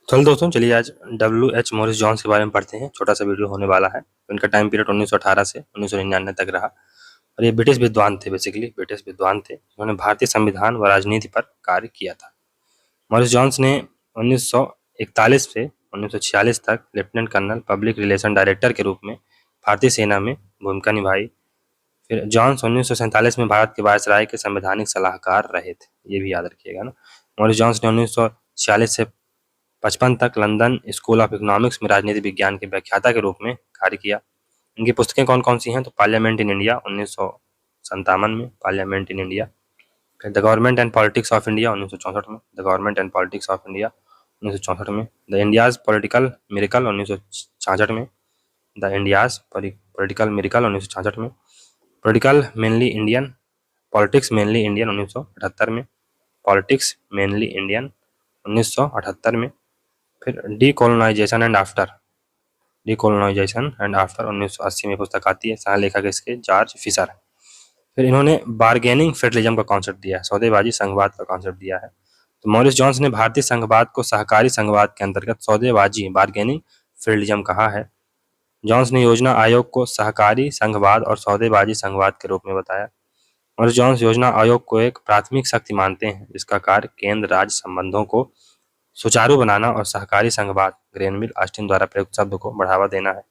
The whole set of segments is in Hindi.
चलो दोस्तों, चलिए आज WH मॉरिस जॉन्स के बारे में पढ़ते हैं। छोटा सा वीडियो होने वाला है। इनका टाइम पीरियड 1918 से 1999 तक रहा और ये ब्रिटिश विद्वान थे। बेसिकली ब्रिटिश विद्वान थे। उन्होंने भारतीय संविधान व राजनीति पर कार्य किया था। मॉरिस जॉन्स ने 1941 से 1946 तक lieutenant colonel public relation director के रूप में भारतीय सेना में भूमिका निभाई। फिर जॉन्स 1947 में भारत के वायसराय के संवैधानिक सलाहकार रहे थे। ये भी याद रखिएगा ना। मॉरिस जॉन्स ने 1946 से 55 तक लंदन स्कूल ऑफ इकोनॉमिक्स में राजनीति विज्ञान के व्याख्याता के रूप में कार्य किया। इनकी पुस्तकें कौन कौन सी हैं? तो पार्लियामेंट इन इंडिया 1957 में, पार्लियामेंट इन इंडिया। फिर the government and politics of India 1964 में, the government and politics of India 1964 में। द इंडियाज पॉलिटिकल मिरेकल 1966 में, द इंडियाज पॉलिटिकल मिरेकल 1966 में। Political mainly Indian, politics mainly Indian 1978 में, पॉलिटिक्स मेनली इंडियन 1978 में। फिर decolonisation and after, decolonisation and after 1980 में पुस्तक आती है। सह लेखक इसके जॉर्ज फिशर। फिर इन्होंने बार्गेनिंग फेडरलिज्म का कॉन्सेप्ट दिया है, सौदेबाजी संघवाद का कॉन्सेप्ट दिया है। तो मॉरिस जॉन्स ने भारतीय संघवाद को सहकारी संघवाद के अंतर्गत सौदेबाजी बार्गेनिंग फेडरलिज्म कहा है। जॉन्स ने योजना आयोग को सहकारी संघवाद और सौदेबाजी संघवाद के रूप में बताया। मॉरिस जॉन्स योजना आयोग को एक प्राथमिक शक्ति मानते हैं जिसका कार्य केंद्र राज्य संबंधों को सुचारू बनाना और सहकारी संघवाद, ग्रेनविल ऑस्टिन द्वारा प्रयुक्त शब्द को बढ़ावा देना है।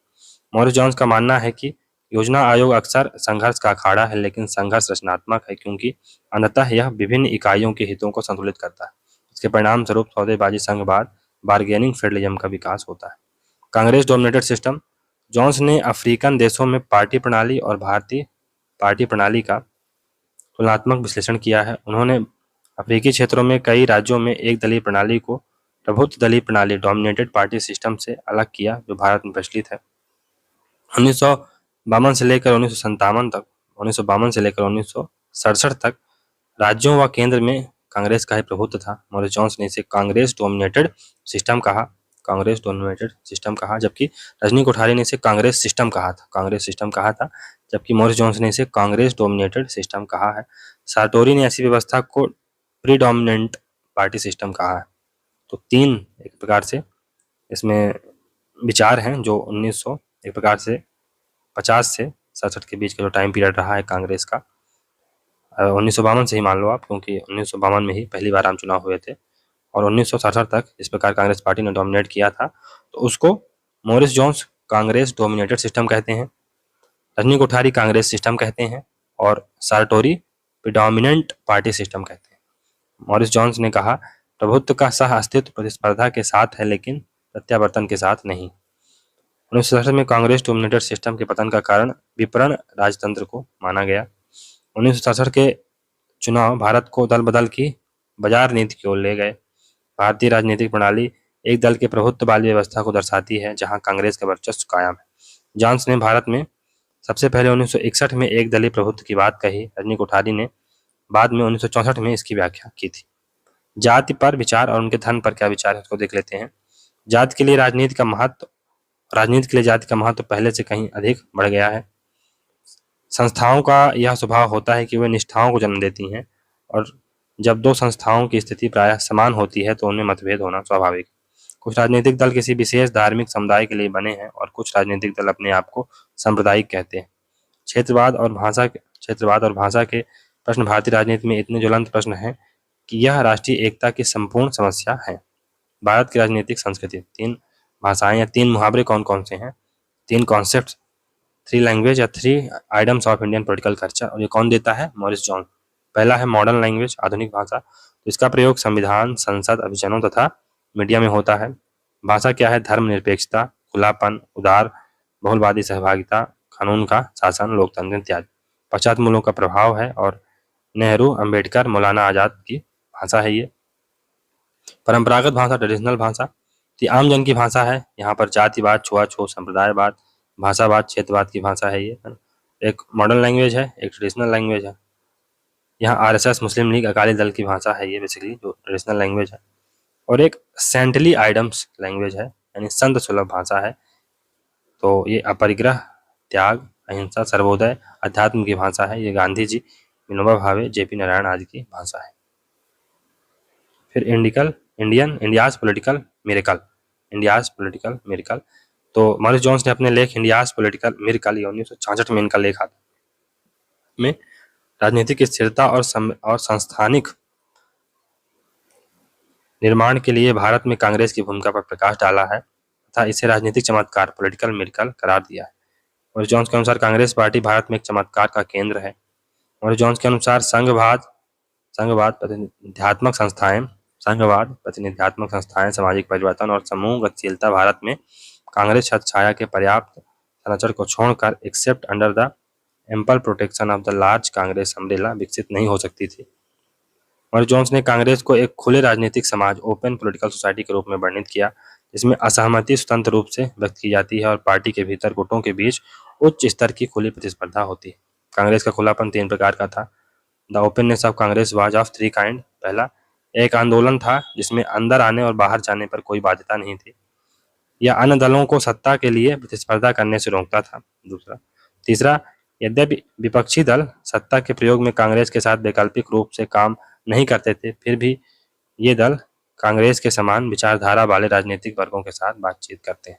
मॉरिस जॉन्स का मानना है कि योजना आयोग अक्सर संघर्ष का अखाड़ा है, लेकिन संघर्ष रचनात्मक है क्योंकि अंततः यह विभिन्न इकाइयों के हितों को संतुलित करता है। इसके परिणाम स्वरूप सौदेबाजी संघवाद, बार्गेनिंग फेडरलिज्म का विकास होता है। कांग्रेस डोमिनेटेड सिस्टम, जॉन्स ने अफ्रीकन देशों में पार्टी प्रणाली और भारतीय पार्टी प्रणाली का तुलनात्मक विश्लेषण किया है। उन्होंने अफ्रीकी क्षेत्रों में कई राज्यों में एक दलीय प्रणाली को प्रभुत्व दलीय प्रणाली डोमिनेटेड पार्टी सिस्टम से अलग किया जो भारत में प्रचलित है। 1952 से लेकर 1967 तक राज्यों व केंद्र में कांग्रेस का ही प्रभुत्व था। मॉरिस जॉन्स ने इसे कांग्रेस डोमिनेटेड सिस्टम कहा, कांग्रेस डोमिनेटेड सिस्टम कहा, जबकि रजनी कोठारी ने इसे कांग्रेस सिस्टम कहा था, कांग्रेस सिस्टम कहा था, जबकि मॉरिस जॉन्स ने इसे कांग्रेस डोमिनेटेड सिस्टम कहा है। सार्टोरी ने ऐसी व्यवस्था को प्रीडोमिनेंट पार्टी सिस्टम कहा है। तो तीन एक प्रकार से इसमें विचार हैं जो 1900 एक प्रकार से 50 से 67 के बीच का जो टाइम पीरियड रहा है कांग्रेस का, 1952 से ही मान लो आप, क्योंकि 1952 में ही पहली बार आम चुनाव हुए थे और 1967 तक इस प्रकार कांग्रेस पार्टी ने डोमिनेट किया था। तो उसको Morris Jones Congress dominated system कहते हैं, रजनी कोठारी कांग्रेस सिस्टम कहते हैं और सार्टोरी प्रीडोमिनेंट पार्टी सिस्टम कहते हैं। मॉरिस जॉन्स ने कहा, प्रभुत्व का सह अस्तित्व प्रतिस्पर्धा के साथ है लेकिन प्रत्यावर्तन के साथ नहीं। 1967 में कांग्रेस डोमिनेटेड सिस्टम के पतन का कारण विपणन राजतंत्र को माना गया। 1967 के चुनाव भारत को दल बदल की बाजार नीति की ओर ले गए। भारतीय राजनीतिक प्रणाली एक दल के प्रभुत्व वाली व्यवस्था को दर्शाती है जहां कांग्रेस का वर्चस्व कायम है। जॉन्स ने भारत में सबसे पहले 1961 में एक दलीय प्रभुत्व की बात कही। रजनी कोठारी ने बाद में 1964 में इसकी व्याख्या की थी। जाति पर विचार और उनके धन पर क्या विचार है उसको देख लेते हैं। जाति के लिए राजनीति का महत्व, राजनीति के लिए जाति का महत्व पहले से कहीं अधिक बढ़ गया है। संस्थाओं का यह स्वभाव होता है कि वे निष्ठाओं को जन्म देती हैं और जब दो संस्थाओं की स्थिति प्रायः समान होती है तो उनमें मतभेद होना स्वाभाविक। कुछ राजनीतिक दल किसी विशेष धार्मिक समुदाय के लिए बने हैं और कुछ राजनीतिक दल अपने आप को सांप्रदायिक कहते हैं। क्षेत्रवाद और भाषा के प्रश्न भारतीय राजनीति में इतने ज्वलंत प्रश्न हैं कि यह राष्ट्रीय एकता की संपूर्ण समस्या है। भारत की राजनीतिक संस्कृति, 3 भाषाएं या 3 मुहावरे कौन कौन से हैं? 3 कॉन्सेप्ट, 3 लैंग्वेज या 3 items of Indian political culture, और ये कौन देता है? Morris Jones. पहला है मॉडर्न लैंग्वेज, आधुनिक भाषा। तो इसका प्रयोग संविधान, संसद, अभिजनों तथा मीडिया में होता है। भाषा क्या है? धर्मनिरपेक्षता, खुलापन, उदार बहुलवादी सहभागिता, कानून का शासन, लोकतंत्र इत्यादि। पाश्चात्य मूलों का प्रभाव है और नेहरू, अंबेडकर, मौलाना आजाद की भाषा है ये। परंपरागत भाषा, ट्रेडिशनल भाषा, ये आम जन की भाषा है। यहाँ पर जातिवाद, छुआछूत, संप्रदायवाद, भाषावाद, क्षेत्रवाद की भाषा है ये। एक मॉडर्न लैंग्वेज है, एक ट्रेडिशनल लैंग्वेज है। यहाँ आरएसएस, मुस्लिम लीग, अकाली दल की भाषा है ये बेसिकली जो ट्रेडिशनल लैंग्वेज है। और एक सेंटली आइडम्स लैंग्वेज है, यानी संत सुलभ भाषा है। तो ये अपरिग्रह, त्याग, अहिंसा, सर्वोदय, अध्यात्म की भाषा है। ये गांधी जी, विनोबा भावे, जेपी नारायण आदि की भाषा है। फिर India's political miracle, India's political miracle. तो मॉरिस जोन्स ने अपने लेख इंडियाज पॉलिटिकल मिरेकल 1966 में इनका लेख आता में राजनीतिक स्थिरता और संस्थानिक निर्माण के लिए भारत में कांग्रेस की भूमिका पर प्रकाश डाला है तथा इसे राजनीतिक चमत्कार पॉलिटिकल मिरेकल करार दिया है। मॉरिस जोन्स के अनुसार कांग्रेस पार्टी भारत में एक चमत्कार का केंद्र है। मॉरिस जोन्स के अनुसार संघवाद प्रतिनिध्यात्मक संस्थाएं, सामाजिक परिवर्तन और समूह गतिशीलता भारत में कांग्रेस छत्रछाया के पर्याप्त संरचना को छोड़कर accept under the ample protection of the large Congress umbrella विकसित नहीं हो सकती थी। मॉरिस जोन्स ने कांग्रेस को एक खुले राजनीतिक समाज, ओपन पॉलिटिकल सोसाइटी के रूप में वर्णित किया, जिसमें असहमति स्वतंत्र रूप से व्यक्त की जाती है और पार्टी के भीतर गुटों के बीच उच्च स्तर की खुली प्रतिस्पर्धा होती है। कांग्रेस का खुलापन 3 प्रकार का था। The openness of Congress was of 3 kind. पहला, एक आंदोलन था जिसमें अंदर आने और बाहर जाने पर कोई बाध्यता नहीं थी। यह अन्य दलों को सत्ता के लिए प्रतिस्पर्धा करने से रोकता था। तीसरा, यद्यपि विपक्षी दल सत्ता के प्रयोग में कांग्रेस के साथ वैकल्पिक रूप से काम नहीं करते थे, फिर भी ये दल कांग्रेस के समान विचारधारा वाले राजनीतिक वर्गों के साथ बातचीत करते हैं।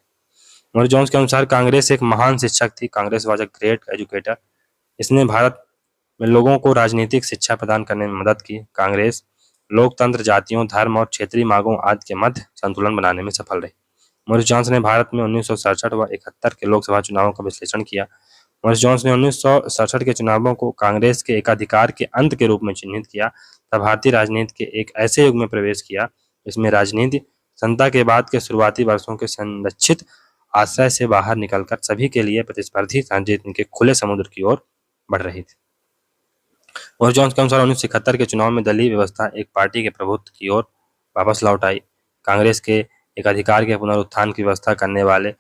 मॉरिस जोन्स के अनुसार कांग्रेस एक महान शिक्षक थी। Congress was a great educator. इसने भारत में लोगों को राजनीतिक शिक्षा प्रदान करने में मदद की। कांग्रेस लोकतंत्र, जातियों, धर्म और क्षेत्रीय मांगों आदि के मध्य संतुलन बनाने में सफल रही। मॉरिस जोन्स ने भारत में 1967 व 71 के लोकसभा चुनावों का विश्लेषण किया। मॉरिस जोन्स ने 1967 के चुनावों को कांग्रेस के एकाधिकार के अंत के रूप में चिन्हित किया तथा भारतीय राजनीति के एक ऐसे युग में प्रवेश किया जिसमें राजनीति संता के बाद के शुरुआती वर्षों के संरक्षित आश्रय से बाहर निकलकर सभी के लिए प्रतिस्पर्धी राजनीति के खुले समुद्र की ओर बढ़ रही थी। मॉरिस जोन्स के अनुसार 1971 के चुनाव में दलीय व्यवस्था एक पार्टी के प्रभुत्व की ओर वापस लौट आई। कांग्रेस के एकाधिकार के पुनरुत्थान की व्यवस्था करने वाले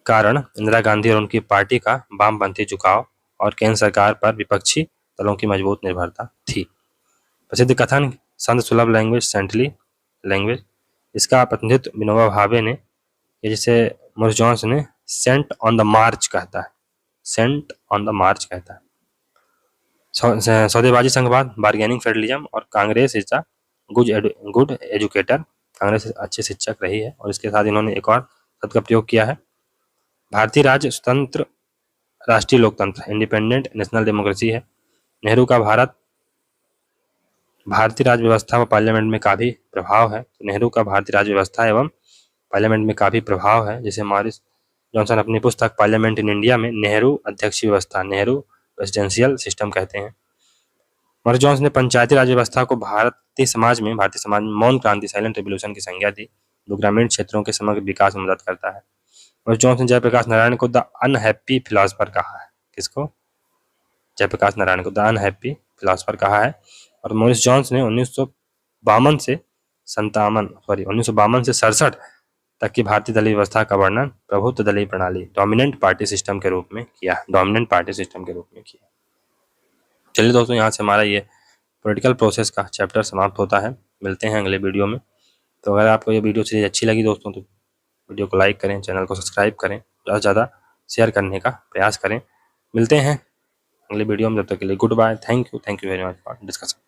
कारण इंदिरा गांधी और उनकी पार्टी का वामपंथी झुकाव और केंद्र सरकार पर विपक्षी दलों की मजबूत निर्भरता थी। प्रसिद्ध कथन संत सुलभ लैंग्वेज सेंटली लैंग्वेज, इसका प्रतिनिधित्व विनोबा भावे ने, जिसे मॉरिस जोन्स ने सेंट ऑन द मार्च कहता है। सेंट ऑन द मार्च कहता है। सौदेबाजी संघवाद, बार्गेनिंग फेडरलिज्म और Congress is the good educator. Congress अच्छे शिक्षक रही है। और इसके साथ इन्होंने एक और शब्द का प्रयोग किया है, भारतीय राज्य स्वतंत्र राष्ट्रीय लोकतंत्र, इंडिपेंडेंट नेशनल डेमोक्रेसी है। नेहरू का भारतीय राज्य व्यवस्था व पार्लियामेंट में काफी प्रभाव है। तो नेहरू का भारतीय राज्य व्यवस्था एवं पार्लियामेंट में काफी प्रभाव है, जिसे मॉरिस जॉनसन अपनी पुस्तक पार्लियामेंट इन इंडिया में नेहरू अध्यक्षीय व्यवस्था, नेहरू प्रेसिडेंशियल सिस्टम कहते हैं। मॉरिस जोन्स ने पंचायती राज व्यवस्था को भारतीय समाज में मौन क्रांति, साइलेंट रिवॉल्यूशन की संज्ञा दी, जो ग्रामीण क्षेत्रों के समग्र विकास में मदद करता है। मॉरिस जोन्स ने जयप्रकाश नारायण को द अनहैप्पी फिलोसफर कहा है। किसको? जयप्रकाश नारायण को द अनहैप्पी फिलोसफर कहा है। और मॉरिस जोन्स ने 1952 से 67 तक की भारतीय दलीय व्यवस्था का वर्णन प्रभुत्व दलीय प्रणाली, डोमिनेंट पार्टी सिस्टम के रूप में किया। चलिए दोस्तों, यहाँ से हमारा ये पॉलिटिकल प्रोसेस का चैप्टर समाप्त होता है। मिलते हैं अगले वीडियो में। तो अगर आपको ये वीडियो सीरीज अच्छी लगी दोस्तों, तो वीडियो को लाइक करें, चैनल को सब्सक्राइब करें, ज़्यादा से ज़्यादा शेयर करने का प्रयास करें। मिलते हैं अगले वीडियो में, तब तक के लिए goodbye. Thank you very much for discussion.